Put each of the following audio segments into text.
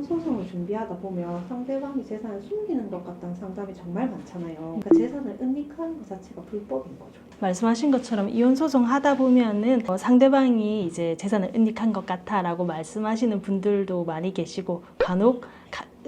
소송을 준비하다 보면 상대방이 재산을 숨기는 것 같다는 상담이 정말 많잖아요. 그러니까 재산을 은닉하는 것 자체가 불법인 거죠. 말씀하신 것처럼 이혼 소송 하다 보면은 상대방이 이제 재산을 은닉한 것 같아라고 말씀하시는 분들도 많이 계시고, 간혹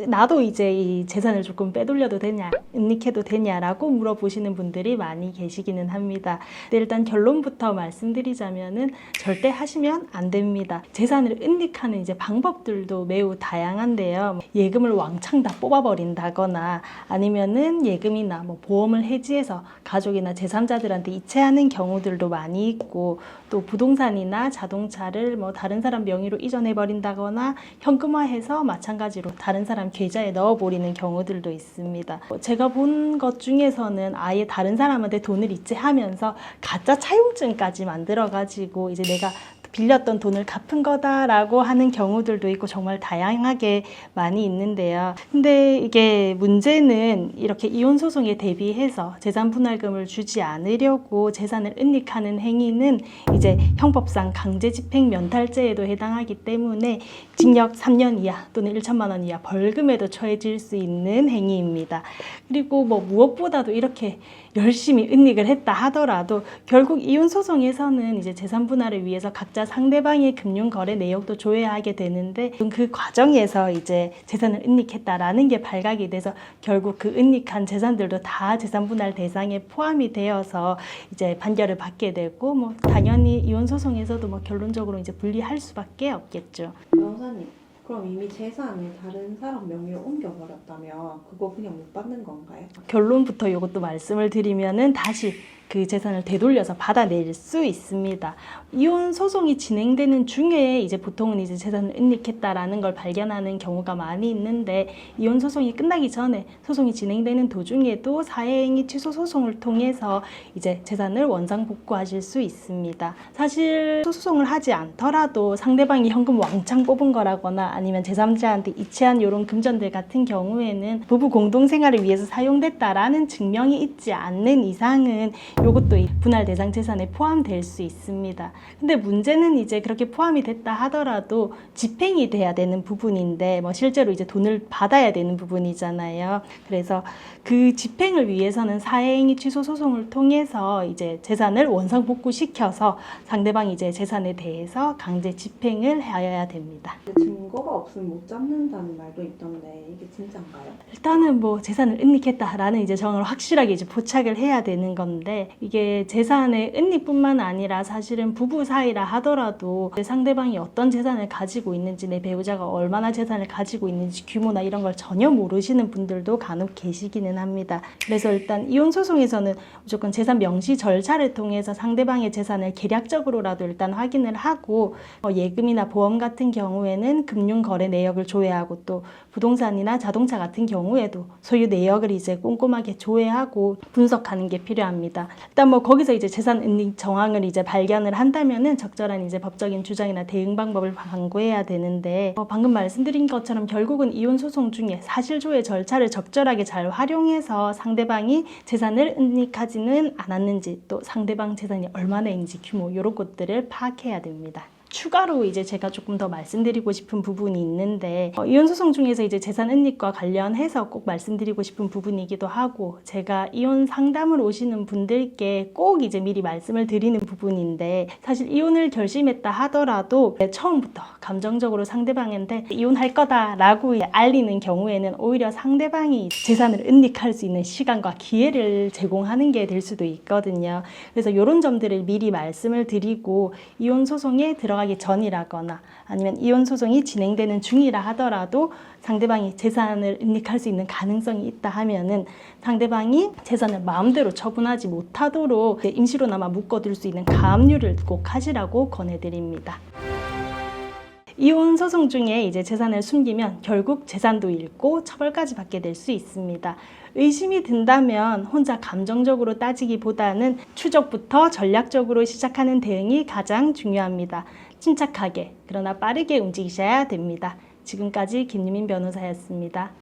나도 이제 이 재산을 조금 빼돌려도 되냐, 은닉해도 되냐라고 물어보시는 분들이 많이 계시기는 합니다. 근데 일단 결론부터 말씀드리자면은 절대 하시면 안 됩니다. 재산을 은닉하는 이제 방법들도 매우 다양한데요. 예금을 왕창 다 뽑아버린다거나, 아니면은 예금이나 뭐 보험을 해지해서 가족이나 제3자들한테 이체하는 경우들도 많이 있고, 또 부동산이나 자동차를 뭐 다른 사람 명의로 이전해 버린다거나 현금화해서 마찬가지로 다른 사람 계좌에 넣어버리는 경우들도 있습니다. 제가 본 것 중에서는 아예 다른 사람한테 돈을 이체하면서 가짜 차용증까지 만들어가지고 이제 내가 빌렸던 돈을 갚은 거다라고 하는 경우들도 있고, 정말 다양하게 많이 있는데요. 근데 이게 문제는 이렇게 이혼 소송에 대비해서 재산 분할금을 주지 않으려고 재산을 은닉하는 행위는 이제 형법상 강제집행 면탈죄에도 해당하기 때문에 징역 3년 이하 또는 1천만 원 이하 벌금에도 처해질 수 있는 행위입니다. 그리고 뭐 무엇보다도 이렇게 열심히 은닉을 했다 하더라도 결국 이혼 소송에서는 이제 재산 분할을 위해서 각자 상대방의 금융 거래 내역도 조회하게 되는데, 그 과정에서 이제 재산을 은닉했다라는 게 발각이 돼서 결국 그 은닉한 재산들도 다 재산 분할 대상에 포함이 되어서 이제 판결을 받게 되고, 뭐 당연히 이혼 소송에서도 뭐 결론적으로 이제 불리할 수밖에 없겠죠. 변호사님, 그럼 이미 재산을 다른 사람 명의로 옮겨버렸다면 그거 그냥 못 받는 건가요? 결론부터 이것도 말씀을 드리면은 다시 그 재산을 되돌려서 받아낼 수 있습니다. 이혼 소송이 진행되는 중에 이제 보통은 이제 재산을 은닉했다라는 걸 발견하는 경우가 많이 있는데, 이혼 소송이 끝나기 전에 소송이 진행되는 도중에도 사회행위 취소 소송을 통해서 이제 재산을 원상 복구하실 수 있습니다. 사실 소송을 하지 않더라도 상대방이 현금 왕창 뽑은 거라거나 아니면 제3자한테 이체한 이런 금전들 같은 경우에는 부부 공동생활을 위해서 사용됐다라는 증명이 있지 않는 이상은 이것도 분할 대상 재산에 포함될 수 있습니다. 근데 문제는 이제 그렇게 포함이 됐다 하더라도 집행이 돼야 되는 부분인데, 뭐 실제로 이제 돈을 받아야 되는 부분이잖아요. 그래서 그 집행을 위해서는 사회행위 취소 소송을 통해서 이제 재산을 원상 복구시켜서 상대방이 이제 재산에 대해서 강제 집행을 하여야 됩니다. 증거가 없으면 못 잡는다는 말도 있던데 이게 진짜인가요? 일단은 뭐 재산을 은닉했다라는 이제 정을 확실하게 이제 포착을 해야 되는 건데, 이게 재산의 은닉뿐만 아니라 사실은 부부 사이라 하더라도 상대방이 어떤 재산을 가지고 있는지, 내 배우자가 얼마나 재산을 가지고 있는지 규모나 이런 걸 전혀 모르시는 분들도 간혹 계시기는 합니다. 그래서 일단 이혼 소송에서는 무조건 재산 명시 절차를 통해서 상대방의 재산을 계략적으로라도 일단 확인을 하고, 예금이나 보험 같은 경우에는 금융 거래 내역을 조회하고, 또 부동산이나 자동차 같은 경우에도 소유 내역을 이제 꼼꼼하게 조회하고 분석하는 게 필요합니다. 일단 뭐 거기서 이제 재산 은닉 정황을 이제 발견을 한다면은 적절한 이제 법적인 주장이나 대응 방법을 강구해야 되는데, 방금 말씀드린 것처럼 결국은 이혼 소송 중에 사실조회 절차를 적절하게 잘 활용해서 상대방이 재산을 은닉하지는 않았는지, 또 상대방 재산이 얼마나 있는지 규모, 이런 것들을 파악해야 됩니다. 추가로 이제 제가 조금 더 말씀드리고 싶은 부분이 있는데, 이혼 소송 중에서 이제 재산 은닉과 관련해서 꼭 말씀드리고 싶은 부분이기도 하고, 제가 이혼 상담을 오시는 분들께 꼭 이제 미리 말씀을 드리는 부분인데, 사실 이혼을 결심했다 하더라도 처음부터 감정적으로 상대방한테 이혼할 거다라고 알리는 경우에는 오히려 상대방이 재산을 은닉할 수 있는 시간과 기회를 제공하는 게 될 수도 있거든요. 그래서 이런 점들을 미리 말씀을 드리고, 이혼 소송에 들어가기 전이라거나 아니면 이혼 소송이 진행되는 중이라 하더라도 상대방이 재산을 은닉할 수 있는 가능성이 있다 하면은 상대방이 재산을 마음대로 처분하지 못하도록 임시로나마 묶어둘 수 있는 가압류를 꼭 하시라고 권해드립니다. 이혼 소송 중에 이제 재산을 숨기면 결국 재산도 잃고 처벌까지 받게 될 수 있습니다. 의심이 든다면 혼자 감정적으로 따지기보다는 추적부터 전략적으로 시작하는 대응이 가장 중요합니다. 침착하게 그러나 빠르게 움직이셔야 됩니다. 지금까지 김유민 변호사였습니다.